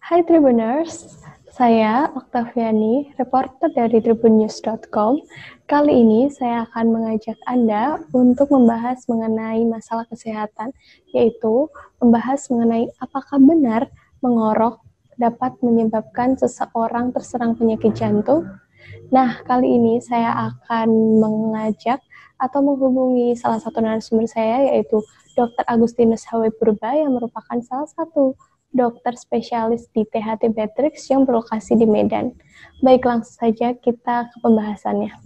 Hai Tribuners, saya Oktaviani, reporter dari tribunnews.com. Kali ini saya akan mengajak Anda untuk membahas mengenai masalah kesehatan, yaitu membahas mengenai apakah benar mengorok dapat menyebabkan seseorang terserang penyakit jantung. Nah, kali ini saya akan mengajak atau menghubungi salah satu narasumber saya, yaitu Dr. Agustinus H.W. Purba yang merupakan salah satu dokter spesialis di THT Beatrix yang berlokasi di Medan. Baik, langsung saja kita ke pembahasannya.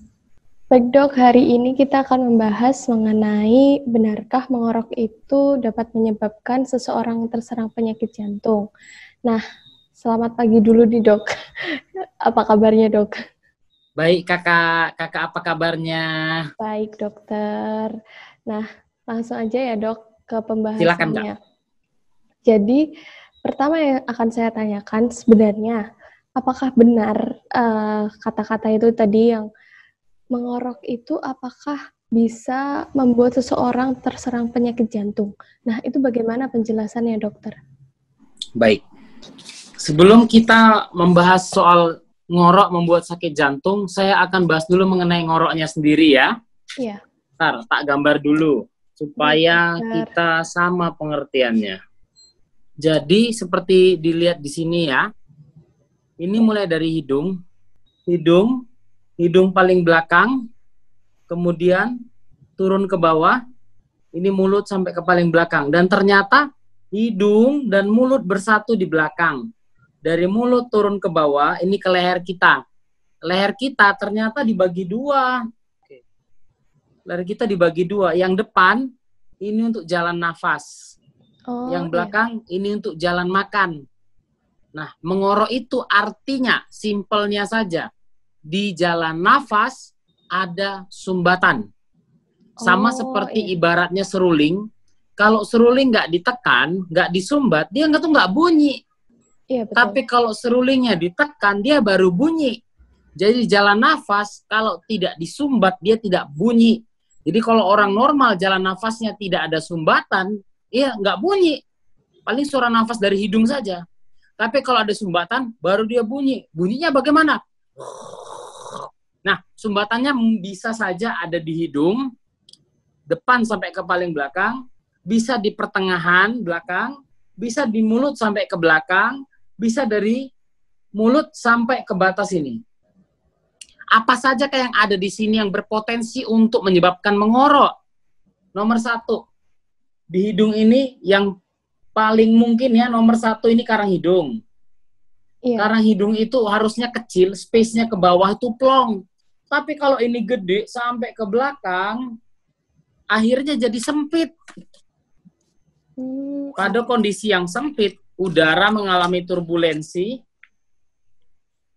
Baik dok, hari ini kita akan membahas mengenai benarkah mengorok itu dapat menyebabkan seseorang terserang penyakit jantung. Nah, selamat pagi dulu nih dok. Apa kabarnya dok? Baik kakak apa kabarnya? Baik dokter. Nah, langsung aja ya dok ke pembahasannya. Silakan kak. Jadi, pertama yang akan saya tanyakan sebenarnya, apakah benar kata-kata itu tadi yang mengorok itu apakah bisa membuat seseorang terserang penyakit jantung? Nah, itu bagaimana penjelasannya dokter? Baik. Sebelum kita membahas soal ngorok membuat sakit jantung, saya akan bahas dulu mengenai ngoroknya sendiri ya. Iya. Ntar, tak gambar dulu, supaya kita sama pengertiannya. Jadi, seperti dilihat di sini ya, ini mulai dari hidung paling belakang, kemudian turun ke bawah, ini mulut sampai ke paling belakang. Dan ternyata hidung dan mulut bersatu di belakang. Dari mulut turun ke bawah, ini ke leher kita. Leher kita ternyata dibagi dua. Leher kita dibagi dua. Yang depan, ini untuk jalan nafas. Yang belakang, ini untuk jalan makan. Nah, mengorok itu artinya, simpelnya saja. Di jalan nafas, ada sumbatan. Sama seperti ibaratnya seruling. Kalau seruling nggak ditekan, nggak disumbat, dia nggak bunyi. Iya, betul. Tapi kalau serulingnya ditekan, dia baru bunyi. Jadi jalan nafas, kalau tidak disumbat, dia tidak bunyi. Jadi kalau orang normal jalan nafasnya tidak ada sumbatan, ya nggak bunyi. Paling suara nafas dari hidung saja. Tapi kalau ada sumbatan, baru dia bunyi. Bunyinya bagaimana? Nah, sumbatannya bisa saja ada di hidung, depan sampai ke paling belakang, bisa di pertengahan belakang, bisa di mulut sampai ke belakang, bisa dari mulut sampai ke batas ini. Apa saja yang ada di sini yang berpotensi untuk menyebabkan mengorok? Nomor 1, di hidung ini yang paling mungkin ya, nomor 1 ini karang hidung. Iya. Karang hidung itu harusnya kecil, space-nya ke bawah itu plong. Tapi kalau ini gede sampai ke belakang, akhirnya jadi sempit. Pada kondisi yang sempit, udara mengalami turbulensi,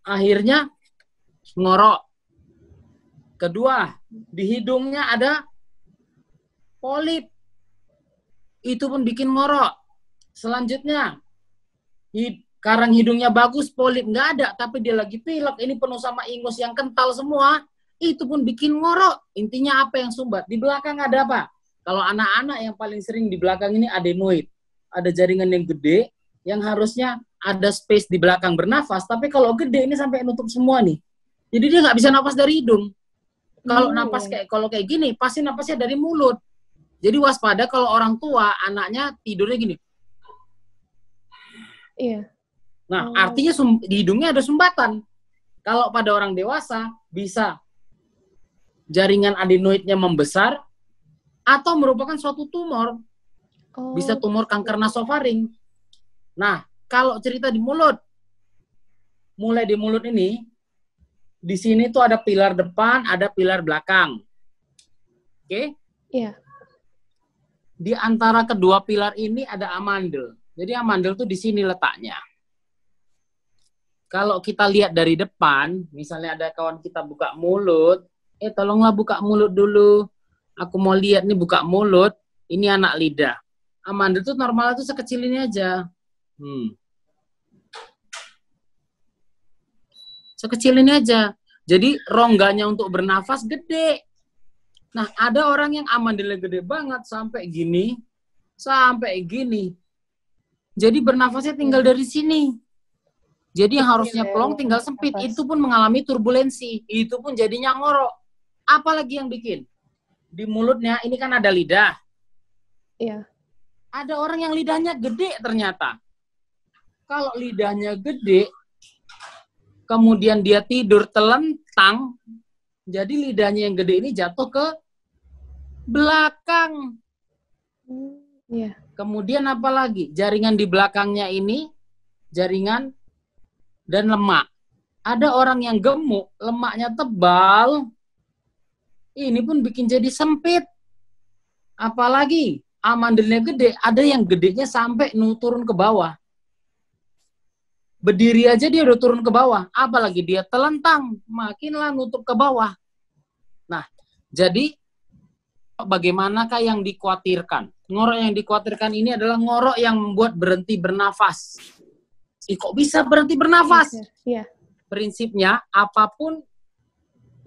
akhirnya ngorok. Kedua, di hidungnya ada polip. Itu pun bikin ngorok. Selanjutnya, karang hidungnya bagus, polip nggak ada, tapi dia lagi pilek, ini penuh sama ingus yang kental semua, itu pun bikin ngorok. Intinya apa yang sumbat? Di belakang ada apa? Kalau anak-anak yang paling sering di belakang ini adenoid. Ada jaringan yang gede, yang harusnya ada space di belakang bernafas, tapi kalau gede ini sampai nutup semua nih. Jadi dia nggak bisa nafas dari hidung. Kalau nafas kayak gini, pasti nafasnya dari mulut. Jadi waspada kalau orang tua, anaknya tidurnya gini. Iya. Nah, artinya di hidungnya ada sumbatan. Kalau pada orang dewasa, bisa jaringan adenoidnya membesar, atau merupakan suatu tumor. Bisa tumor kanker nasofaring. Nah, kalau cerita di mulut, mulai di mulut ini, di sini tuh ada pilar depan, ada pilar belakang. Oke? Iya. Di antara kedua pilar ini ada amandel. Jadi amandel tuh di sini letaknya. Kalau kita lihat dari depan, misalnya ada kawan kita buka mulut, tolonglah buka mulut dulu. Aku mau lihat nih buka mulut, ini anak lidah. Amandel tuh normal tuh sekecil ini aja. Sekecil ini aja. Jadi rongganya untuk bernafas gede. Nah, ada orang yang amandelnya gede banget sampai gini. Jadi bernafasnya tinggal dari sini. Jadi yang Kecil harusnya ya plong ruang tinggal sempit, nafas. itu pun mengalami turbulensi, itu pun jadinya ngorok. Apalagi yang bikin? Di mulutnya ini kan ada lidah. Iya. Ada orang yang lidahnya gede ternyata. Kalau lidahnya gede, kemudian dia tidur telentang, jadi lidahnya yang gede ini jatuh ke belakang. Iya. Kemudian apa lagi? Jaringan di belakangnya ini, jaringan dan lemak. Ada orang yang gemuk, lemaknya tebal, ini pun bikin jadi sempit. Apalagi amandelnya gede, ada yang gedenya sampai turun ke bawah. Berdiri aja dia udah turun ke bawah, apalagi dia telentang, makinlah nutup ke bawah. Nah, jadi bagaimanakah yang dikhawatirkan? Ngorok yang dikhawatirkan ini adalah ngorok yang membuat berhenti bernafas. Kok bisa berhenti bernafas? Iya. Prinsipnya, apapun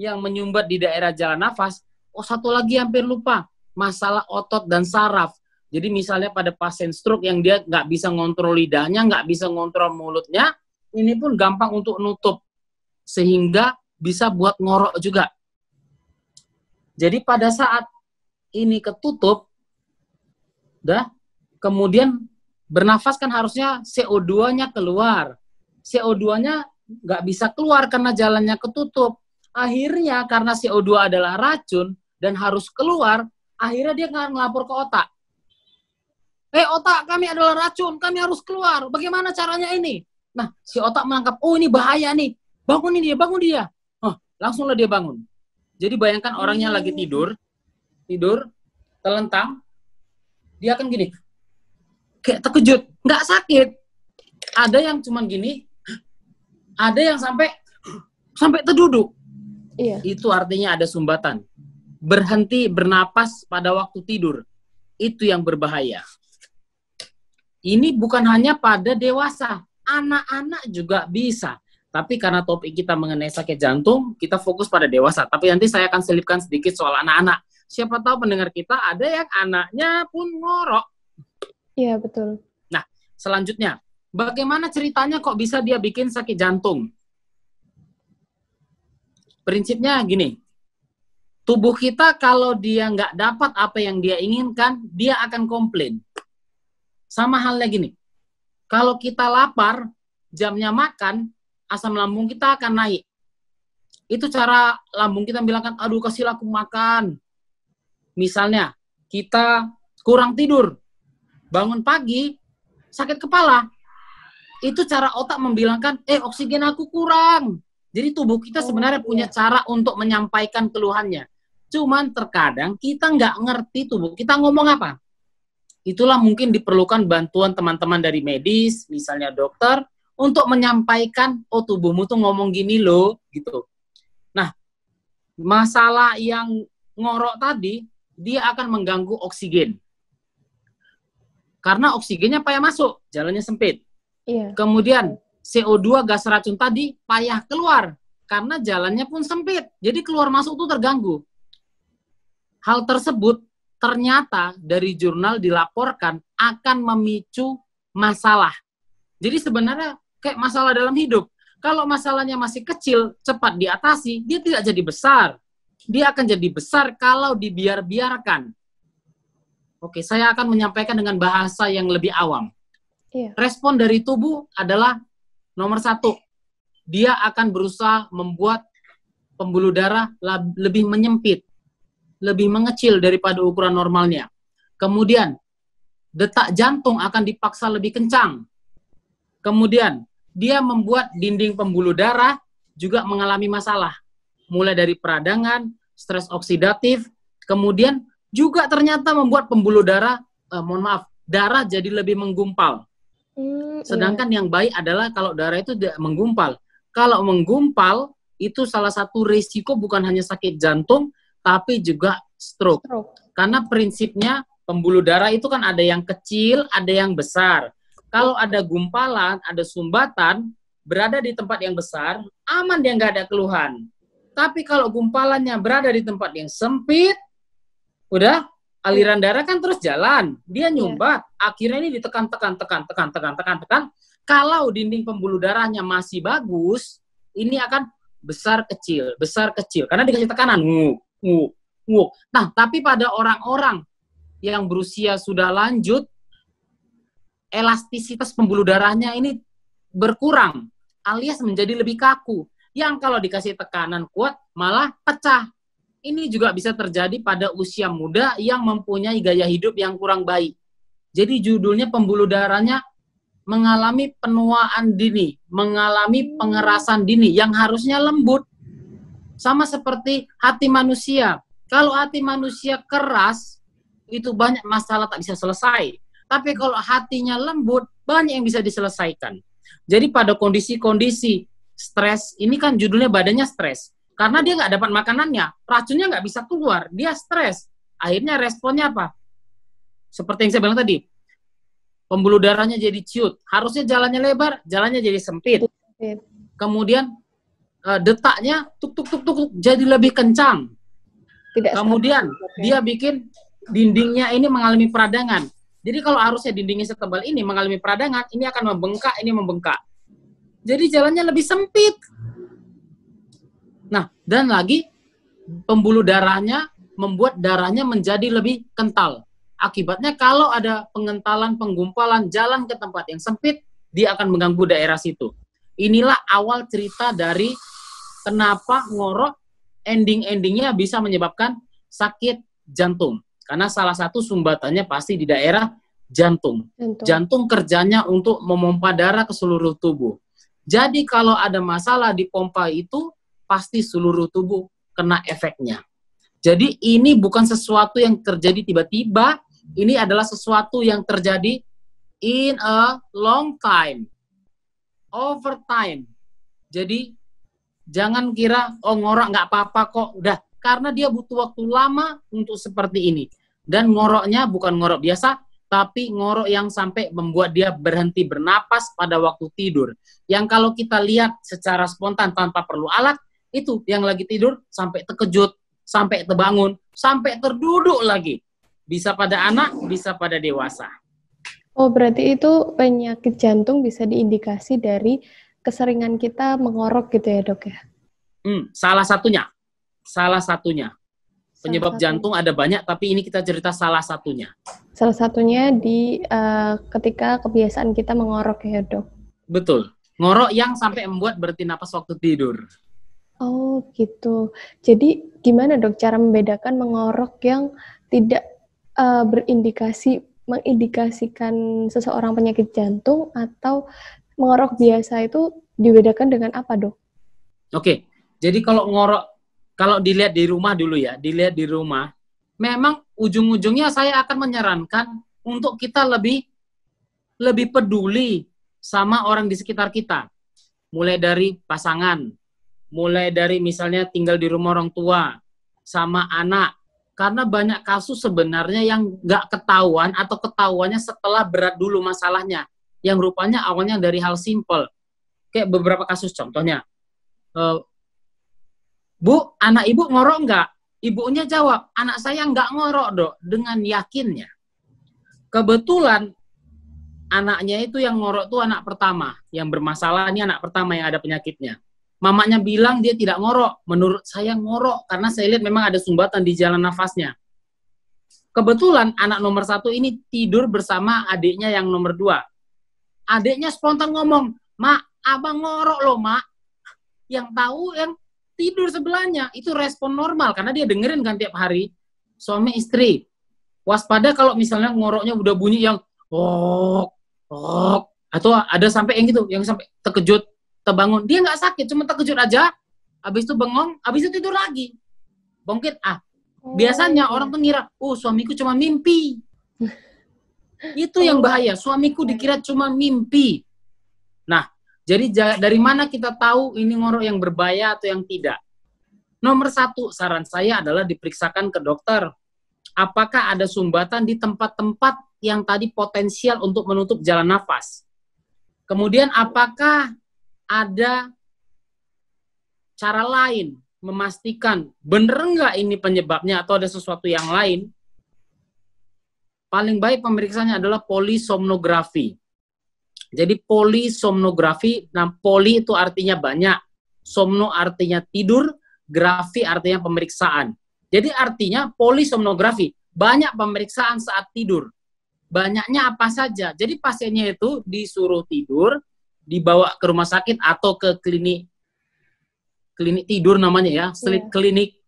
yang menyumbat di daerah jalan nafas, satu lagi hampir lupa, masalah otot dan saraf. Jadi misalnya pada pasien stroke yang dia nggak bisa ngontrol lidahnya, nggak bisa ngontrol mulutnya, ini pun gampang untuk nutup. Sehingga bisa buat ngorok juga. Jadi pada saat ini ketutup, kemudian bernafas kan harusnya CO2-nya keluar. CO2-nya nggak bisa keluar karena jalannya ketutup. Akhirnya karena CO2 adalah racun dan harus keluar, akhirnya dia nggak ngelapor ke otak. Otak, kami adalah racun, kami harus keluar. Bagaimana caranya ini? Nah, si otak menangkap, ini bahaya nih. Bangun dia. Langsunglah dia bangun. Jadi bayangkan orangnya lagi tidur, telentang, dia akan gini, kayak terkejut, nggak sakit. Ada yang cuman gini, ada yang sampai terduduk. Iya. Itu artinya ada sumbatan. Berhenti bernapas pada waktu tidur, itu yang berbahaya. Ini bukan hanya pada dewasa, anak-anak juga bisa. Tapi karena topik kita mengenai sakit jantung, kita fokus pada dewasa. Tapi nanti saya akan selipkan sedikit soal anak-anak. Siapa tahu pendengar kita ada yang anaknya pun ngorok. Iya, betul. Nah, selanjutnya, bagaimana ceritanya kok bisa dia bikin sakit jantung? Prinsipnya gini, tubuh kita kalau dia nggak dapat apa yang dia inginkan, dia akan komplain. Sama halnya gini, kalau kita lapar, jamnya makan, asam lambung kita akan naik. Itu cara lambung kita bilangkan, aduh kasih aku makan. Misalnya, kita kurang tidur, bangun pagi, sakit kepala. Itu cara otak membilangkan, oksigen aku kurang. Jadi tubuh kita sebenarnya punya cara untuk menyampaikan keluhannya. Cuman terkadang kita nggak ngerti tubuh kita ngomong apa. Itulah mungkin diperlukan bantuan teman-teman dari medis, misalnya dokter, untuk menyampaikan, tubuhmu tuh ngomong gini loh, gitu. Nah, masalah yang ngorok tadi, dia akan mengganggu oksigen. Karena oksigennya payah masuk, jalannya sempit. Iya. Kemudian CO2 gas racun tadi payah keluar karena jalannya pun sempit. Jadi keluar masuk itu terganggu. Hal tersebut ternyata dari jurnal dilaporkan akan memicu masalah. Jadi sebenarnya kayak masalah dalam hidup. Kalau masalahnya masih kecil, cepat diatasi, dia tidak jadi besar. Dia akan jadi besar kalau dibiar-biarkan. Oke, saya akan menyampaikan dengan bahasa yang lebih awam. Respon dari tubuh adalah nomor 1, dia akan berusaha membuat pembuluh darah lebih menyempit, lebih mengecil daripada ukuran normalnya. Kemudian, detak jantung akan dipaksa lebih kencang. Kemudian, dia membuat dinding pembuluh darah juga mengalami masalah. Mulai dari peradangan, stres oksidatif, kemudian juga ternyata membuat pembuluh darah, darah jadi lebih menggumpal. Sedangkan yang baik adalah kalau darah itu tidak menggumpal. Kalau menggumpal, itu salah satu risiko bukan hanya sakit jantung, tapi juga stroke. Karena prinsipnya pembuluh darah itu kan ada yang kecil, ada yang besar. Kalau ada gumpalan, ada sumbatan, berada di tempat yang besar, aman dia nggak ada keluhan. Tapi kalau gumpalannya berada di tempat yang sempit, udah aliran darah kan terus jalan, dia nyumbat, akhirnya ini ditekan, Kalau dinding pembuluh darahnya masih bagus, ini akan besar kecil. Karena dikasih tekanan. Nah, tapi pada orang-orang yang berusia sudah lanjut, elastisitas pembuluh darahnya ini berkurang, alias menjadi lebih kaku. Yang kalau dikasih tekanan kuat, malah pecah. Ini juga bisa terjadi pada usia muda yang mempunyai gaya hidup yang kurang baik. Jadi judulnya pembuluh darahnya mengalami penuaan dini, mengalami pengerasan dini yang harusnya lembut. Sama seperti hati manusia. Kalau hati manusia keras, itu banyak masalah tak bisa selesai. Tapi kalau hatinya lembut, banyak yang bisa diselesaikan. Jadi pada kondisi-kondisi stres, ini kan judulnya badannya stres. Karena dia nggak dapat makanannya, racunnya nggak bisa keluar, dia stres. Akhirnya responnya apa? Seperti yang saya bilang tadi, pembuluh darahnya jadi ciut. Harusnya jalannya lebar, jalannya jadi sempit. Kemudian detaknya tuk jadi lebih kencang. Kemudian dia bikin dindingnya ini mengalami peradangan. Jadi kalau harusnya dindingnya setebal ini mengalami peradangan, ini akan membengkak, ini membengkak. Jadi jalannya lebih sempit. Nah, dan lagi pembuluh darahnya membuat darahnya menjadi lebih kental. Akibatnya kalau ada pengentalan, penggumpalan, jalan ke tempat yang sempit, dia akan mengganggu daerah situ. Inilah awal cerita dari kenapa ngorok ending-endingnya bisa menyebabkan sakit jantung. Karena salah satu sumbatannya pasti di daerah jantung. Jantung kerjanya untuk memompa darah ke seluruh tubuh. Jadi kalau ada masalah di pompa itu, pasti seluruh tubuh kena efeknya. Jadi ini bukan sesuatu yang terjadi tiba-tiba, ini adalah sesuatu yang terjadi in a long time, over time. Jadi jangan kira, oh ngorok nggak apa-apa kok, udah. Karena dia butuh waktu lama untuk seperti ini. Dan ngoroknya bukan ngorok biasa, tapi ngorok yang sampai membuat dia berhenti bernapas pada waktu tidur. Yang kalau kita lihat secara spontan tanpa perlu alat, itu yang lagi tidur sampai terkejut, sampai terbangun, sampai terduduk lagi. Bisa pada anak, bisa pada dewasa. Oh, berarti itu penyakit jantung bisa diindikasi dari keseringan kita mengorok gitu ya, Dok ya? Salah satunya. Penyebab jantung ada banyak, tapi ini kita cerita salah satunya. Salah satunya di ketika kebiasaan kita mengorok ya, Dok? Betul. Ngorok yang sampai membuat berhenti napas waktu tidur. Oh, gitu. Jadi gimana, Dok, cara membedakan mengorok yang tidak mengindikasikan seseorang penyakit jantung atau mengorok biasa itu dibedakan dengan apa, Dok? Oke, jadi kalau ngorok, kalau dilihat di rumah dulu ya, memang ujung-ujungnya saya akan menyarankan untuk kita lebih peduli sama orang di sekitar kita. Mulai dari pasangan, mulai dari misalnya tinggal di rumah orang tua, sama anak. Karena banyak kasus sebenarnya yang nggak ketahuan atau ketahuannya setelah berat dulu masalahnya. Yang rupanya awalnya dari hal simpel. Kayak beberapa kasus contohnya. Bu, anak ibu ngorok nggak? Ibunya jawab, anak saya nggak ngorok, Dok, dengan yakinnya. Kebetulan anaknya itu yang ngorok tuh anak pertama. Yang bermasalah ini anak pertama yang ada penyakitnya. Mamanya bilang dia tidak ngorok. Menurut saya ngorok, karena saya lihat memang ada sumbatan di jalan nafasnya. Kebetulan anak nomor 1 ini tidur bersama adiknya yang nomor 2. Adiknya spontan ngomong, Mak, abang ngorok loh, Mak. Yang tahu yang tidur sebelahnya. Itu respon normal, karena dia dengerin kan tiap hari. Suami istri. Waspada kalau misalnya ngoroknya udah bunyi yang atau ada sampai yang gitu, yang sampai terkejut, terbangun. Dia nggak sakit, cuma terkejut aja. Habis itu bengong, habis itu tidur lagi. Bangkit, biasanya orang tuh ngira, suamiku cuma mimpi. Itu yang bahaya, suamiku dikira cuma mimpi. Nah, jadi dari mana kita tahu ini ngorok yang berbahaya atau yang tidak? Nomor 1, saran saya adalah diperiksakan ke dokter. Apakah ada sumbatan di tempat-tempat yang tadi potensial untuk menutup jalan nafas? Kemudian apakah ada cara lain memastikan bener nggak ini penyebabnya atau ada sesuatu yang lain? Paling baik pemeriksaannya adalah polisomnografi. Jadi polisomnografi, nah poli itu artinya banyak, somno artinya tidur, grafi artinya pemeriksaan. Jadi artinya polisomnografi, banyak pemeriksaan saat tidur. Banyaknya apa saja. Jadi pasiennya itu disuruh tidur, dibawa ke rumah sakit atau ke klinik tidur namanya ya, sleep clinic.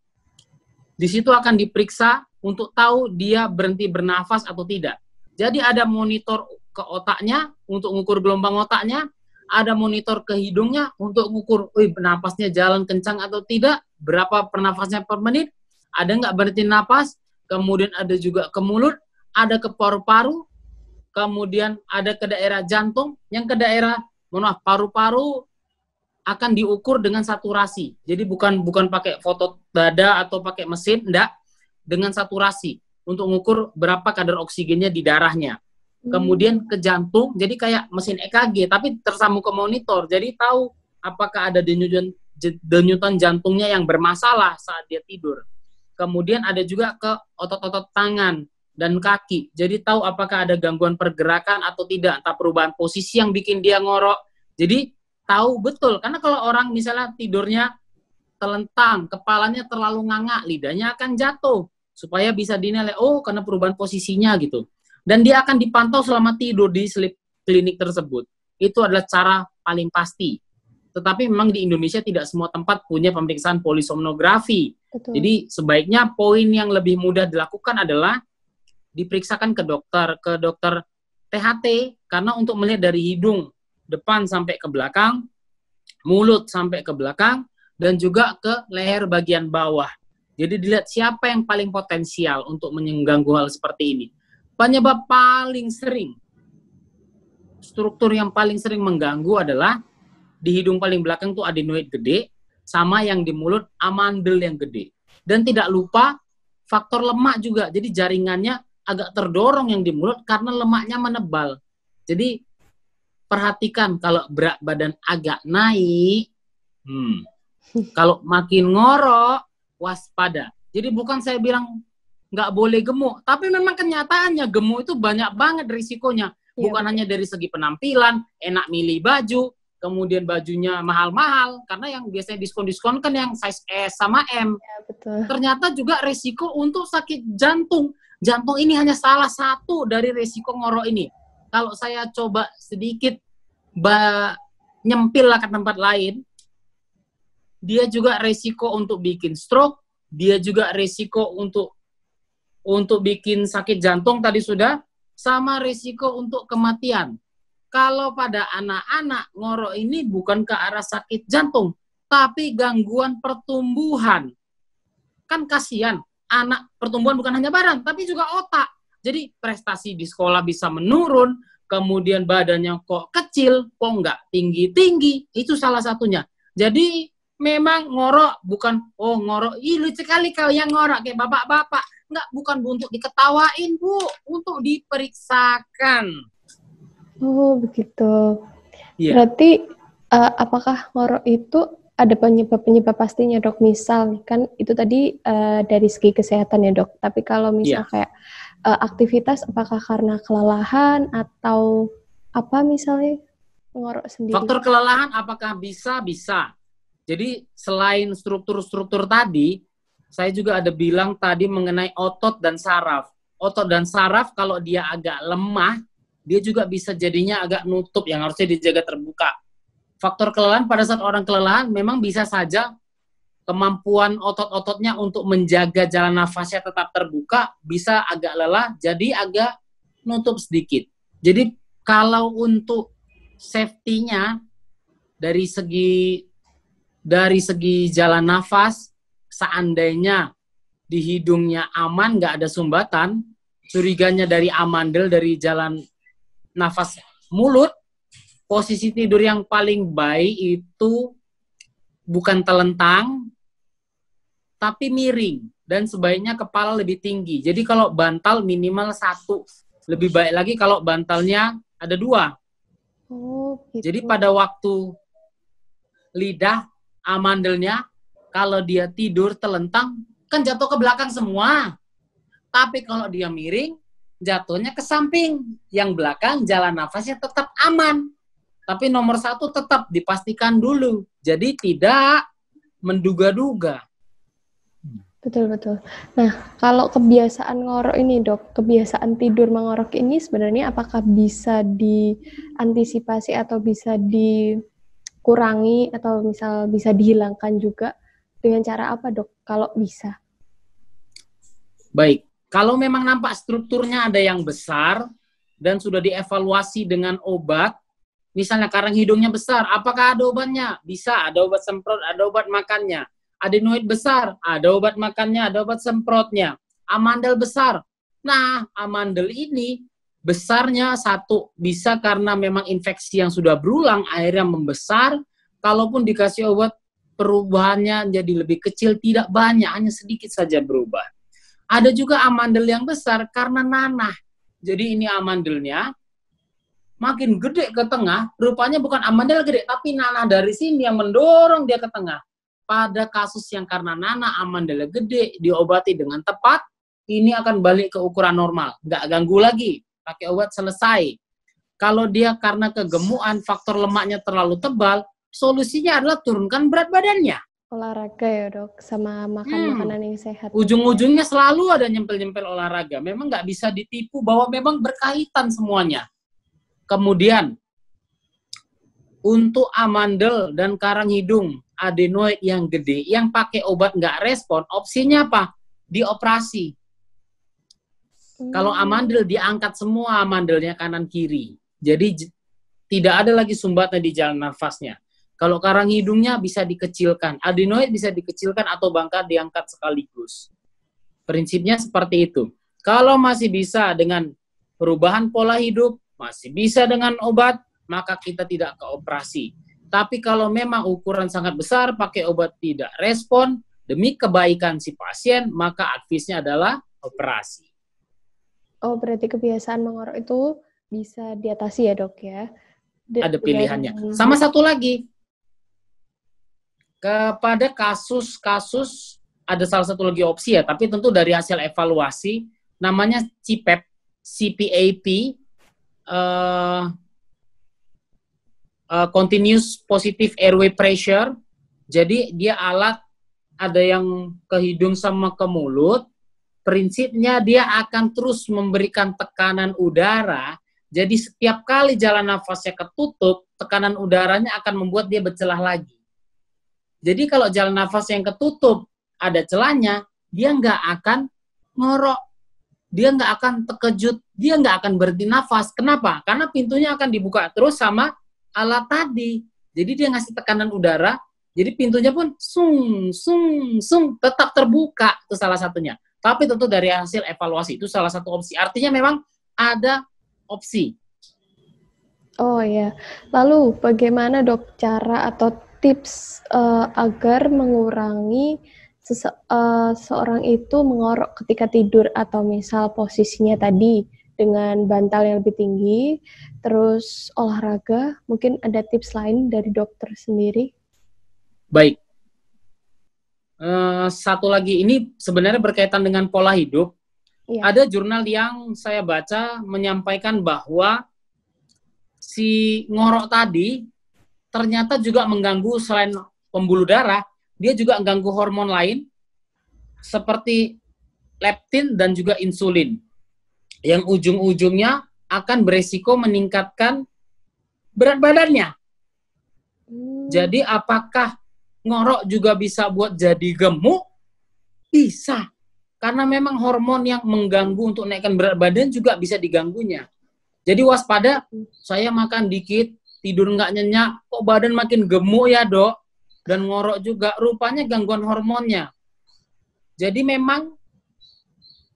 Di situ akan diperiksa untuk tahu dia berhenti bernafas atau tidak. Jadi ada monitor ke otaknya untuk mengukur gelombang otaknya, ada monitor ke hidungnya untuk mengukur nafasnya jalan kencang atau tidak, berapa pernafasnya per menit, ada nggak berhenti nafas, kemudian ada juga ke mulut, ada ke paru-paru, kemudian ada ke daerah jantung, yang ke daerah paru-paru akan diukur dengan saturasi. Jadi bukan pakai foto dada atau pakai mesin, enggak, dengan saturasi untuk mengukur berapa kadar oksigennya di darahnya. Kemudian ke jantung, jadi kayak mesin EKG, tapi tersambung ke monitor. Jadi tahu apakah ada denyutan jantungnya yang bermasalah saat dia tidur. Kemudian ada juga ke otot-otot tangan dan kaki. Jadi tahu apakah ada gangguan pergerakan atau tidak, entah perubahan posisi yang bikin dia ngorok. Jadi tahu betul, karena kalau orang misalnya tidurnya telentang, kepalanya terlalu nganga, lidahnya akan jatuh, supaya bisa dinilai, oh karena perubahan posisinya gitu. Dan dia akan dipantau selama tidur di sleep clinic tersebut. Itu adalah cara paling pasti. Tetapi memang di Indonesia tidak semua tempat punya pemeriksaan polisomnografi. Betul. Jadi sebaiknya poin yang lebih mudah dilakukan adalah diperiksakan ke dokter THT, karena untuk melihat dari hidung depan sampai ke belakang, mulut sampai ke belakang, dan juga ke leher bagian bawah. Jadi dilihat siapa yang paling potensial untuk mengganggu hal seperti ini. Penyebab paling sering, struktur yang paling sering mengganggu adalah di hidung paling belakang tuh adenoid gede, sama yang di mulut amandel yang gede. Dan tidak lupa faktor lemak juga. Jadi jaringannya agak terdorong yang di mulut karena lemaknya menebal. Jadi perhatikan kalau berat badan agak naik, kalau makin ngorok, waspada. Jadi bukan saya bilang nggak boleh gemuk, tapi memang kenyataannya gemuk itu banyak banget risikonya. Bukan hanya dari segi penampilan, enak milih baju, kemudian bajunya mahal-mahal, karena yang biasanya diskon-diskon kan yang size S sama M. Ya, betul. Ternyata juga risiko untuk sakit jantung. Jantung ini hanya salah satu dari risiko ngorok ini. Kalau saya coba sedikit nyempil lah ke tempat lain, dia juga risiko untuk bikin stroke, dia juga risiko untuk bikin sakit jantung tadi sudah, sama risiko untuk kematian. Kalau pada anak-anak, ngorok ini bukan ke arah sakit jantung, tapi gangguan pertumbuhan. Kan kasihan, anak pertumbuhan bukan hanya badan, tapi juga otak. Jadi prestasi di sekolah bisa menurun, kemudian badannya kok kecil, kok nggak tinggi-tinggi, itu salah satunya. Jadi memang ngorok bukan, ngorok, lucu sekali kau yang ngorok kayak bapak-bapak. Enggak, bukan untuk diketawain, Bu, untuk diperiksakan. Oh, begitu. Iya. Berarti apakah ngorok itu ada penyebab-penyebab pastinya, Dok? Misal kan itu tadi dari segi kesehatan ya, Dok. Tapi kalau misal kayak aktivitas, apakah karena kelelahan atau apa misalnya ngorok sendiri? Faktor kelelahan apakah bisa? Bisa. Jadi selain struktur-struktur tadi, saya juga ada bilang tadi mengenai otot dan saraf. Otot dan saraf kalau dia agak lemah, dia juga bisa jadinya agak nutup yang harusnya dijaga terbuka. Faktor kelelahan, pada saat orang kelelahan memang bisa saja kemampuan otot-ototnya untuk menjaga jalan nafasnya tetap terbuka bisa agak lelah, jadi agak nutup sedikit. Jadi kalau untuk safety-nya dari segi jalan nafas, seandainya di hidungnya aman, nggak ada sumbatan, curiganya dari amandel, dari jalan nafas mulut, posisi tidur yang paling baik itu bukan telentang, tapi miring. Dan sebaiknya kepala lebih tinggi. Jadi kalau bantal minimal 1. Lebih baik lagi kalau bantalnya ada 2. Oh, gitu. Jadi pada waktu lidah, amandelnya, kalau dia tidur telentang, kan jatuh ke belakang semua. Tapi kalau dia miring, jatuhnya ke samping. Yang belakang jalan nafasnya tetap aman. Tapi nomor satu tetap dipastikan dulu. Jadi tidak menduga-duga. Betul-betul. Nah, kalau kebiasaan ngorok ini, Dok, kebiasaan tidur mengorok ini sebenarnya apakah bisa diantisipasi atau bisa dikurangi atau misal bisa dihilangkan juga dengan cara apa, Dok? Kalau bisa. Baik, kalau memang nampak strukturnya ada yang besar dan sudah dievaluasi dengan obat, misalnya karang hidungnya besar, apakah ada obatnya? Bisa, ada obat semprot, ada obat makannya. Adenoid besar, ada obat makannya, ada obat semprotnya. Amandel besar. Nah, amandel ini besarnya satu, bisa karena memang infeksi yang sudah berulang, akhirnya membesar. Kalaupun dikasih obat, perubahannya jadi lebih kecil, tidak banyak, hanya sedikit saja berubah. Ada juga amandel yang besar karena nanah. Jadi ini amandelnya makin gede ke tengah, rupanya bukan amandel gede, tapi nanah dari sini yang mendorong dia ke tengah. Pada kasus yang karena nanah amandel gede, diobati dengan tepat, ini akan balik ke ukuran normal. Nggak ganggu lagi, pakai obat selesai. Kalau dia karena kegemukan, faktor lemaknya terlalu tebal, solusinya adalah turunkan berat badannya. Olahraga ya, Dok, sama makan makanan yang sehat. Ujung-ujungnya selalu ada nyempel-nyempel olahraga. Memang nggak bisa ditipu bahwa memang berkaitan semuanya. Kemudian, untuk amandel dan karang hidung, adenoid yang gede, yang pakai obat nggak respon, opsinya apa? Dioperasi. Kalau amandel diangkat semua amandelnya kanan kiri. Jadi tidak ada lagi sumbatnya di jalan nafasnya. Kalau karang hidungnya bisa dikecilkan, adenoid bisa dikecilkan atau bahkan diangkat sekaligus. Prinsipnya seperti itu. Kalau masih bisa dengan perubahan pola hidup, masih bisa dengan obat, maka kita tidak ke operasi. Tapi kalau memang ukuran sangat besar, pakai obat tidak respon, demi kebaikan si pasien, maka advisnya adalah operasi. Oh, berarti kebiasaan mengorok itu bisa diatasi ya, Dok, ya? Ada pilihannya. Sama satu lagi, kepada kasus-kasus, ada salah satu lagi opsi ya, tapi tentu dari hasil evaluasi, namanya CPAP, Continuous Positive Airway Pressure. Jadi dia alat, ada yang ke hidung sama ke mulut. Prinsipnya dia akan terus memberikan tekanan udara. Jadi setiap kali jalan nafasnya ketutup, tekanan udaranya akan membuat dia bercelah lagi. Jadi kalau jalan nafas yang ketutup, ada celahnya, dia nggak akan ngorok. Dia nggak akan terkejut. Dia nggak akan berhenti nafas. Kenapa? Karena pintunya akan dibuka terus sama alat tadi. Jadi dia ngasih tekanan udara, jadi pintunya pun sung, sung, sung, tetap terbuka. Itu salah satunya. Tapi tentu dari hasil evaluasi, itu salah satu opsi. Artinya memang ada opsi. Oh ya, lalu bagaimana, Dok, cara atau tips agar mengurangi seorang itu mengorok ketika tidur, atau misal posisinya tadi dengan bantal yang lebih tinggi, terus olahraga, mungkin ada tips lain dari dokter sendiri? Baik. Satu lagi, ini sebenarnya berkaitan dengan pola hidup. Ya. Ada jurnal yang saya baca menyampaikan bahwa si ngorok tadi ternyata juga mengganggu, selain pembuluh darah, dia juga mengganggu hormon lain seperti leptin dan juga insulin, yang ujung-ujungnya akan beresiko meningkatkan berat badannya. Jadi apakah ngorok juga bisa buat jadi gemuk? Bisa. Karena memang hormon yang mengganggu untuk naikkan berat badan juga bisa diganggunya. Jadi waspada, saya makan dikit, tidur nggak nyenyak, kok badan makin gemuk ya, Dok? Dan ngorok juga, rupanya gangguan hormonnya. Jadi memang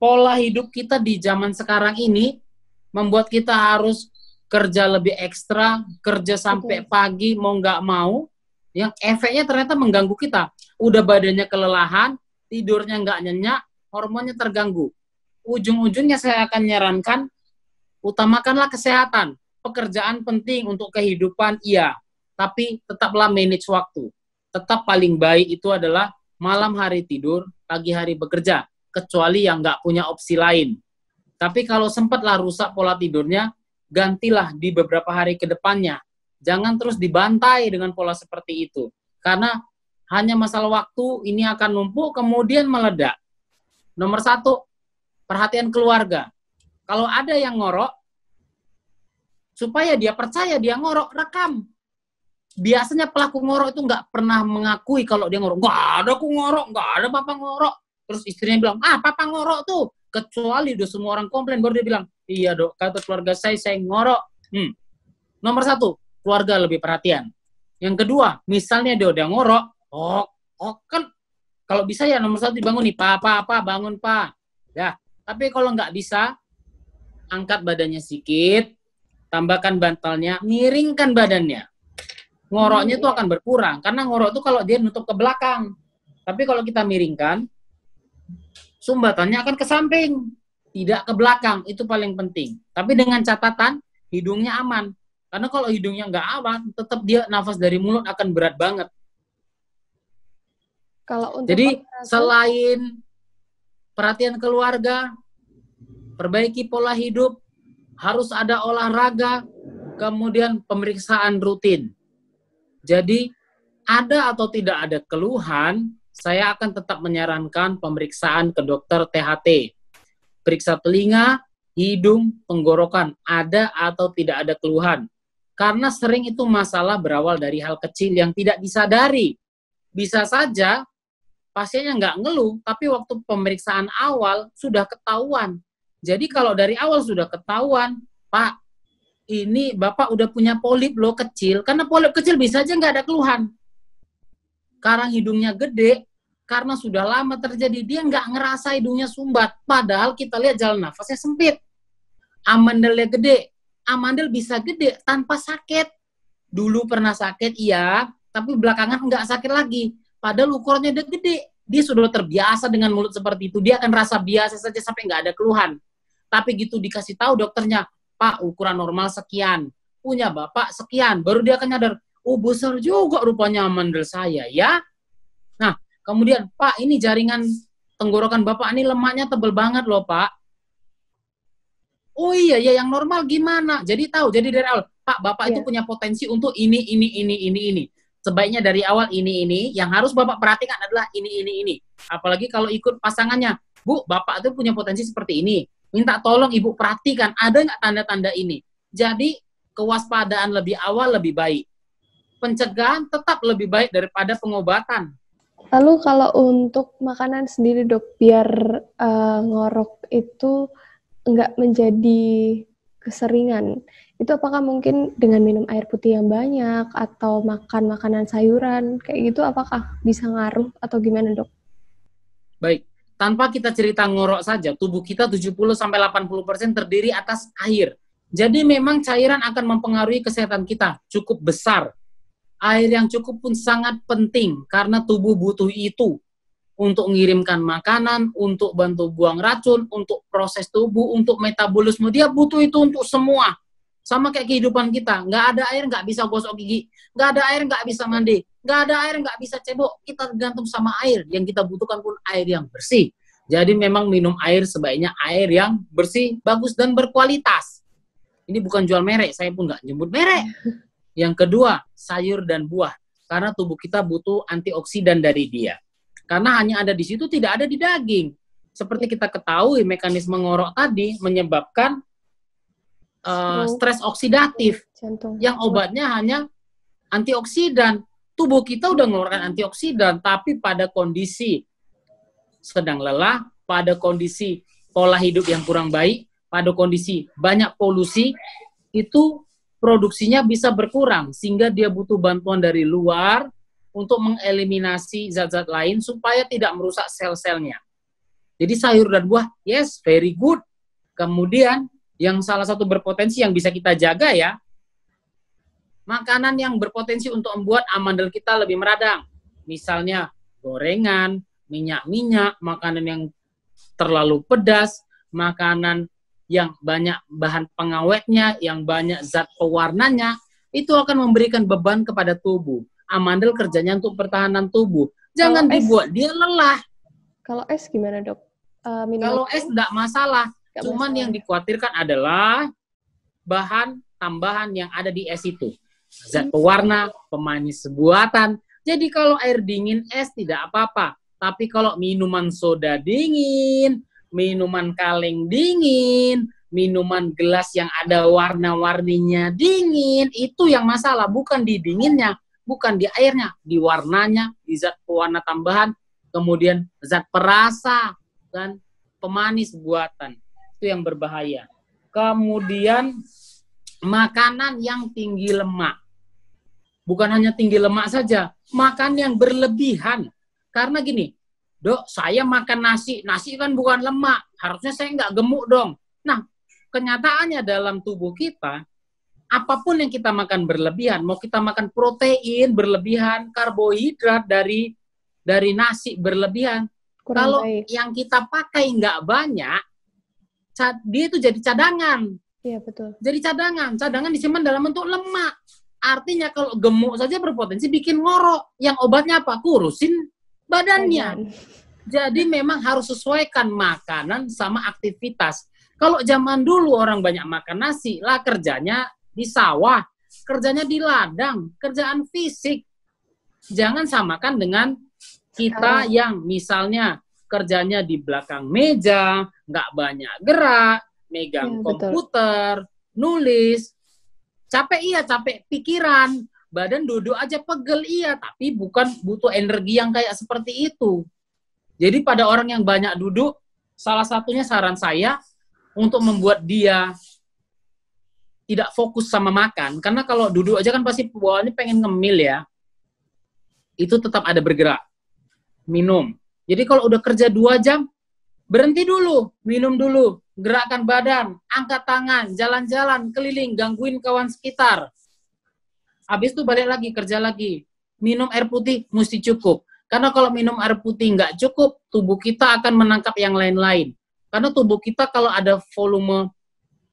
pola hidup kita di zaman sekarang ini membuat kita harus kerja lebih ekstra, kerja sampai pagi mau nggak mau, yang efeknya ternyata mengganggu kita. Udah badannya kelelahan, tidurnya nggak nyenyak, hormonnya terganggu. Ujung-ujungnya saya akan nyarankan, utamakanlah kesehatan. Pekerjaan penting untuk kehidupan, iya. Tapi tetaplah manage waktu. Tetap paling baik itu adalah malam hari tidur, pagi hari bekerja. Kecuali yang nggak punya opsi lain. Tapi kalau sempatlah rusak pola tidurnya, gantilah di beberapa hari ke depannya. Jangan terus dibantai dengan pola seperti itu. Karena hanya masalah waktu, ini akan numpuk, kemudian meledak. Nomor 1, perhatian keluarga. Kalau ada yang ngorok, supaya dia percaya dia ngorok, rekam. Biasanya pelaku ngorok itu nggak pernah mengakui kalau dia ngorok. Nggak ada aku ngorok, nggak ada papa ngorok. Terus istrinya bilang, papa ngorok tuh. Kecuali udah semua orang komplain, baru dia bilang, iya dok, kata keluarga saya ngorok. Nomor 1, keluarga lebih perhatian. Yang kedua, misalnya dia udah ngorok, kan kalau bisa ya nomor 1 dibangun nih, pak, bangun pak. Ya, tapi kalau nggak bisa, angkat badannya sedikit, tambahkan bantalnya, miringkan badannya. Ngoroknya itu akan berkurang, karena ngorok itu kalau dia nutup ke belakang. Tapi kalau kita miringkan, sumbatannya akan ke samping, tidak ke belakang, itu paling penting. Tapi dengan catatan, hidungnya aman. Karena kalau hidungnya nggak aman, tetap dia nafas dari mulut akan berat banget. Jadi, selain perhatian keluarga, perbaiki pola hidup, harus ada olahraga, kemudian pemeriksaan rutin. Jadi, ada atau tidak ada keluhan, saya akan tetap menyarankan pemeriksaan ke dokter THT. Periksa telinga, hidung, tenggorokan, ada atau tidak ada keluhan. Karena sering itu masalah berawal dari hal kecil yang tidak disadari. Bisa saja pasiennya nggak ngeluh, tapi waktu pemeriksaan awal sudah ketahuan. Jadi kalau dari awal sudah ketahuan, Pak, ini Bapak udah punya polip loh kecil, karena polip kecil bisa aja nggak ada keluhan. Karang hidungnya gede, karena sudah lama terjadi, dia nggak ngerasa hidungnya sumbat. Padahal kita lihat jalan nafasnya sempit. Amandelnya gede, amandel bisa gede tanpa sakit. Dulu pernah sakit, iya, tapi belakangan nggak sakit lagi. Padahal ukurannya udah gede. Dia sudah terbiasa dengan mulut seperti itu. Dia akan rasa biasa saja sampai nggak ada keluhan. Tapi gitu dikasih tahu dokternya, Pak, ukuran normal sekian, punya Bapak sekian, baru dia akan nyadar, oh besar juga rupanya amandel saya, ya. Nah, kemudian, Pak, ini jaringan tenggorokan Bapak ini lemaknya tebel banget loh, Pak. Oh iya, ya yang normal gimana? Jadi tahu, jadi dari awal, Pak, Bapak itu punya potensi untuk ini. Sebaiknya dari awal ini, yang harus Bapak perhatikan adalah ini. Apalagi kalau ikut pasangannya, Bu, Bapak itu punya potensi seperti ini. Minta tolong Ibu perhatikan, ada nggak tanda-tanda ini? Jadi, kewaspadaan lebih awal lebih baik. Pencegahan tetap lebih baik daripada pengobatan. Lalu kalau untuk makanan sendiri dok, biar ngorok itu nggak menjadi keseringan, itu apakah mungkin dengan minum air putih yang banyak atau makan makanan sayuran, kayak gitu apakah bisa ngaruh atau gimana dok? Baik. Tanpa kita cerita ngorok saja, tubuh kita 70-80% terdiri atas air. Jadi memang cairan akan mempengaruhi kesehatan kita cukup besar. Air yang cukup pun sangat penting karena tubuh butuh itu untuk mengirimkan makanan, untuk bantu buang racun, untuk proses tubuh, untuk metabolisme. Dia butuh itu untuk semua. Sama kayak kehidupan kita. Nggak ada air, nggak bisa gosok gigi. Nggak ada air, nggak bisa mandi. Nggak ada air, nggak bisa cebok. Kita tergantung sama air. Yang kita butuhkan pun air yang bersih. Jadi memang minum air sebaiknya air yang bersih, bagus, dan berkualitas. Ini bukan jual merek, saya pun nggak nyebut merek. Yang kedua, sayur dan buah. Karena tubuh kita butuh antioksidan dari dia. Karena hanya ada di situ, tidak ada di daging. Seperti kita ketahui, mekanisme ngorok tadi menyebabkan stres oksidatif. Yang obatnya hanya antioksidan. Tubuh kita udah ngeluarkan antioksidan, tapi pada kondisi sedang lelah, pada kondisi pola hidup yang kurang baik, pada kondisi banyak polusi, itu produksinya bisa berkurang, sehingga dia butuh bantuan dari luar untuk mengeliminasi zat-zat lain supaya tidak merusak sel-selnya. Jadi sayur dan buah, yes, very good. Kemudian, yang salah satu berpotensi yang bisa kita jaga ya, makanan yang berpotensi untuk membuat amandel kita lebih meradang. Misalnya gorengan, minyak-minyak, makanan yang terlalu pedas, makanan yang banyak bahan pengawetnya, yang banyak zat pewarnanya, itu akan memberikan beban kepada tubuh. Amandel kerjanya untuk pertahanan tubuh. Jangan dibuat dia lelah. Kalau es gimana dok? Kalau es tidak masalah. Nggak Cuman yang masalah. dikhawatirkan adalah bahan tambahan yang ada di es itu. Zat pewarna, pemanis buatan. Jadi kalau air dingin es tidak apa-apa. Tapi kalau minuman soda dingin, minuman kaleng dingin, minuman gelas yang ada warna-warninya dingin, itu yang masalah. Bukan di dinginnya, bukan di airnya, di warnanya, di zat pewarna tambahan, kemudian zat perasa, dan pemanis buatan. Itu yang berbahaya. Kemudian makanan yang tinggi lemak. Bukan hanya tinggi lemak saja, makan yang berlebihan. Karena gini, Dok, saya makan nasi. Nasi kan bukan lemak. Harusnya saya nggak gemuk dong. Nah, kenyataannya dalam tubuh kita, apapun yang kita makan berlebihan, mau kita makan protein berlebihan, karbohidrat dari nasi berlebihan, Kurang kalau baik. yang kita pakai nggak banyak, dia itu jadi cadangan. Iya, betul. Jadi cadangan disimpan dalam bentuk lemak. Artinya kalau gemuk saja berpotensi bikin ngorok. Yang obatnya apa? Kurusin badannya. Jadi memang harus sesuaikan makanan sama aktivitas. Kalau zaman dulu orang banyak makan nasi, lah kerjanya di sawah, kerjanya di ladang, kerjaan fisik. Jangan samakan dengan kita yang misalnya kerjanya di belakang meja, nggak banyak gerak, megang komputer, nulis. Capek iya, capek pikiran. Badan duduk aja pegel iya, tapi bukan butuh energi yang kayak seperti itu. Jadi pada orang yang banyak duduk, salah satunya saran saya untuk membuat dia tidak fokus sama makan. Karena kalau duduk aja kan pasti bawaannya pengen ngemil ya. Itu tetap ada bergerak. Minum. Jadi kalau udah kerja 2 jam, berhenti dulu, minum dulu, gerakkan badan, angkat tangan, jalan-jalan, keliling, gangguin kawan sekitar. Habis itu balik lagi, kerja lagi. Minum air putih mesti cukup. Karena kalau minum air putih nggak cukup, tubuh kita akan menangkap yang lain-lain. Karena tubuh kita kalau ada volume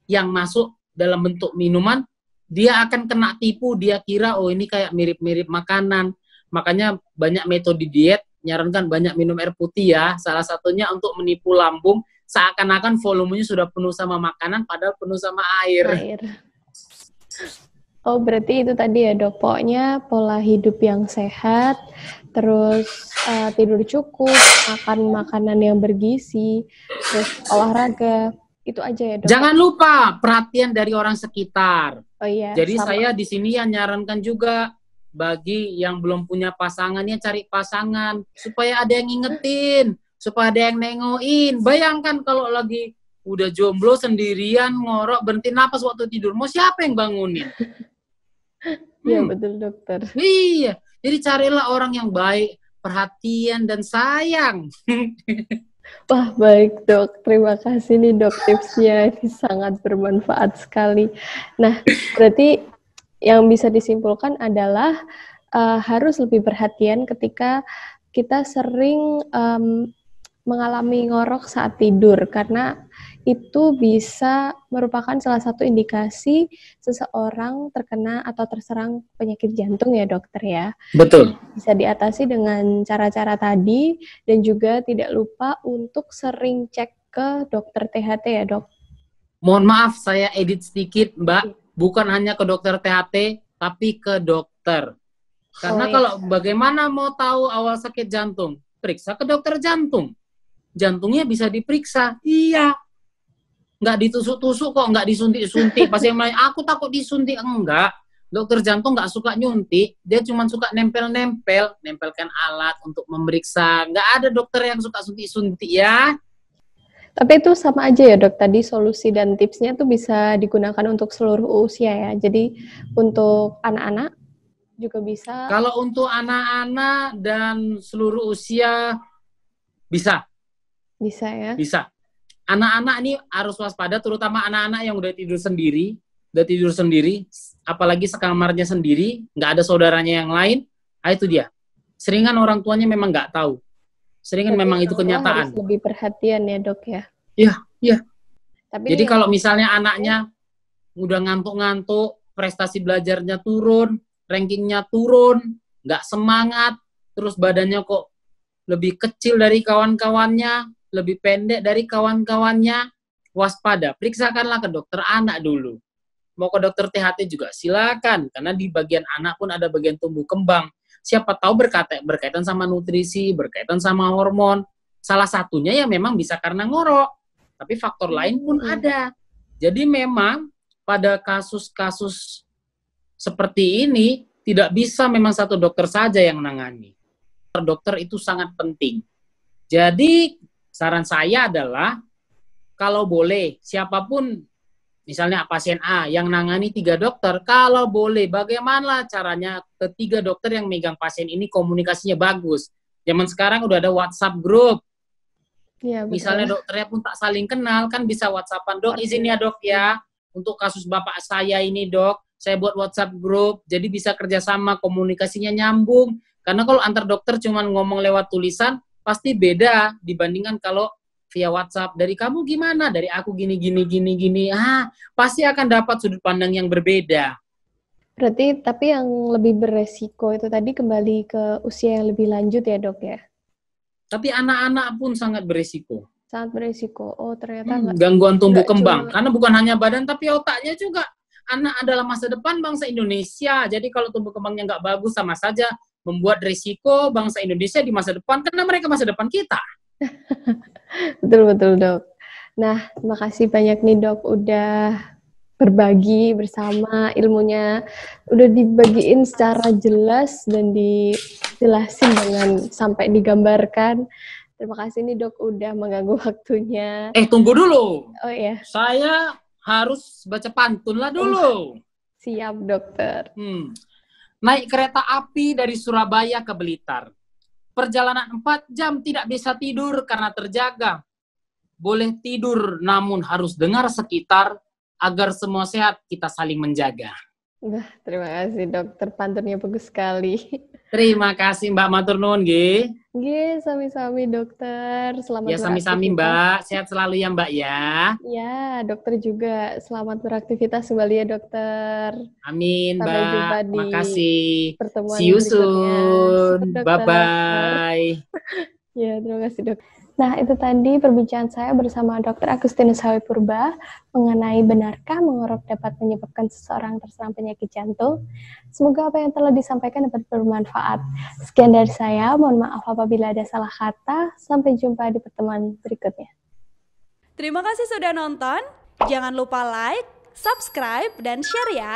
yang masuk dalam bentuk minuman, dia akan kena tipu, dia kira, oh ini kayak mirip-mirip makanan. Makanya banyak metode diet, nyarankan banyak minum air putih ya. Salah satunya untuk menipu lambung, seakan-akan volumenya sudah penuh sama makanan, padahal penuh sama air. Oh, berarti itu tadi ya, Dok. Pokoknya pola hidup yang sehat, terus tidur cukup, makan makanan yang bergizi, terus olahraga. Itu aja ya, Dok. Jangan lupa perhatian dari orang sekitar. Oh iya. Jadi saya di sini yang nyarankan juga bagi yang belum punya pasangannya, cari pasangan supaya ada yang ngingetin, supaya ada yang nengokin. Bayangkan kalau lagi udah jomblo sendirian ngorok berhenti napas waktu tidur, mau siapa yang bangunin? Iya betul dokter. Iya, jadi carilah orang yang baik, perhatian dan sayang. Wah baik dok, terima kasih nih dok tipsnya, ini sangat bermanfaat sekali. Nah berarti yang bisa disimpulkan adalah harus lebih perhatian ketika kita sering mengalami ngorok saat tidur, karena itu bisa merupakan salah satu indikasi seseorang terkena atau terserang penyakit jantung ya dokter ya. Betul. Bisa diatasi dengan cara-cara tadi, dan juga tidak lupa untuk sering cek ke dokter THT ya dok. Mohon maaf saya edit sedikit Mbak, bukan hanya ke dokter THT, tapi ke dokter. Karena kalau bagaimana mau tahu awal sakit jantung? Periksa ke dokter jantung. Jantungnya bisa diperiksa, iya. Nggak ditusuk-tusuk kok, nggak disuntik-suntik. Pas yang lain, aku takut disuntik. Enggak. Dokter jantung nggak suka nyuntik, dia cuma suka nempelkan alat untuk memeriksa. Nggak ada dokter yang suka suntik-suntik ya. Tapi itu sama aja ya dok, tadi solusi dan tipsnya tuh bisa digunakan untuk seluruh usia ya. Jadi untuk anak-anak juga bisa. Kalau untuk anak-anak dan seluruh usia bisa. Bisa ya? Bisa. Anak-anak ini harus waspada, terutama anak-anak yang udah tidur sendiri, apalagi sekamarnya sendiri, nggak ada saudaranya yang lain, itu dia. Seringan orang tuanya memang nggak tahu. Seringan memang itu kenyataan. Harus lebih perhatian ya dok ya? Iya. Tapi jadi kalau misalnya anaknya udah ngantuk-ngantuk, prestasi belajarnya turun, rankingnya turun, nggak semangat, terus badannya kok lebih kecil dari kawan-kawannya, lebih pendek dari kawan-kawannya, waspada, periksakanlah ke dokter anak dulu. Mau ke dokter THT juga silakan, karena di bagian anak pun ada bagian tumbuh kembang. Siapa tahu berkaitan sama nutrisi, berkaitan sama hormon. Salah satunya ya memang bisa karena ngorok, tapi faktor lain pun ada. Jadi memang pada kasus-kasus seperti ini tidak bisa memang satu dokter saja yang menangani. Dokter itu sangat penting. Jadi saran saya adalah kalau boleh siapapun, misalnya pasien A yang nangani 3 dokter, kalau boleh bagaimana caranya ketiga dokter yang megang pasien ini komunikasinya bagus. Zaman sekarang udah ada WhatsApp group. Ya, misalnya dokternya pun tak saling kenal, kan bisa WhatsAppan, dok izin ya dok ya, untuk kasus bapak saya ini dok, saya buat WhatsApp group, jadi bisa kerjasama, komunikasinya nyambung. Karena kalau antar dokter cuma ngomong lewat tulisan, pasti beda dibandingkan kalau via WhatsApp. Dari kamu gimana? Dari aku gini. Pasti akan dapat sudut pandang yang berbeda. Berarti tapi yang lebih beresiko itu tadi kembali ke usia yang lebih lanjut ya dok ya? Tapi anak-anak pun sangat beresiko. Sangat beresiko. Oh ternyata gangguan tumbuh kembang. Karena bukan hanya badan tapi otaknya juga. Anak adalah masa depan bangsa Indonesia. Jadi kalau tumbuh kembangnya nggak bagus sama saja membuat resiko bangsa Indonesia di masa depan, karena mereka masa depan kita. Betul dok. Nah, terima kasih banyak nih dok udah berbagi bersama ilmunya, udah dibagiin secara jelas dan dijelasin dengan sampai digambarkan. Terima kasih nih dok udah mengganggu waktunya. Tunggu dulu. Oh iya. Saya harus baca pantun lah dulu. Siap dokter. Naik kereta api dari Surabaya ke Blitar. Perjalanan 4 jam tidak bisa tidur karena terjaga. Boleh tidur namun harus dengar sekitar, agar semua sehat kita saling menjaga. Terima kasih dokter, pantunnya bagus sekali. Terima kasih Mbak matur nuwun nggih. Nggih, sami-sami dokter. Selamat beraktivitas. Ya sami-sami Mbak, sehat selalu ya Mbak ya. Ya, dokter juga selamat beraktivitas kembali ya dokter. Amin Sampai Mbak, jumpa di pertemuan See you berikutnya. soon. Bye-bye. Ya, terima kasih dok. Nah, itu tadi perbincangan saya bersama Dr. Agustinus Hawi Purba mengenai benarkah mengorok dapat menyebabkan seseorang terserang penyakit jantung. Semoga apa yang telah disampaikan dapat bermanfaat. Sekian dari saya, mohon maaf apabila ada salah kata. Sampai jumpa di pertemuan berikutnya. Terima kasih sudah nonton. Jangan lupa like, subscribe, dan share ya.